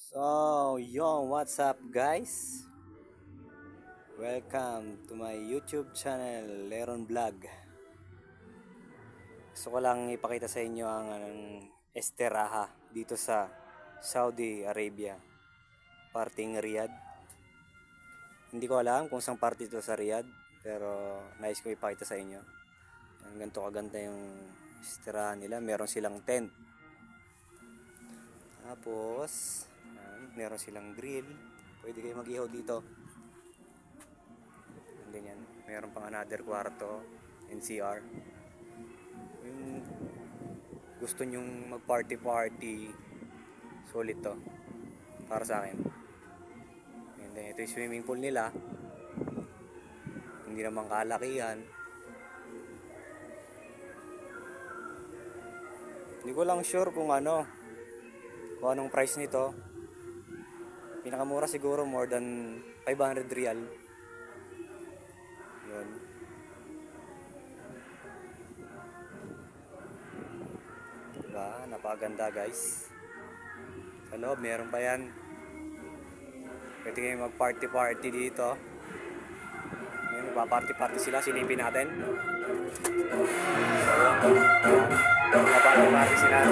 So, yo, what's up guys? Welcome to my YouTube channel, Leron Vlog. Gusto ko lang ipakita sa inyo ang esteraha dito sa Saudi Arabia, parting Riyadh. Hindi ko alam kung saan parte ito sa Riyadh, pero nais ko ipakita sa inyo. Ang ganito kaganda yung esteraha nila, meron silang tent. Tapos, meron silang grill. Pwede kayo mag-ihaw dito. Ganyan. Meron pang another kwarto, NCR. Yung gusto nyong mag-party, solid to. Para sa akin. And then, ito yung swimming pool nila. Hindi naman kalakihan. Hindi ko lang sure kung anong price nito. Pinakamura siguro more than 500 riyal. Yun. Diba? Napakaganda guys. Sa loob meron pa yan. Pwede kayo mag-party dito. Yun, magpa-party sila. Silipin natin. Magpa-party sila.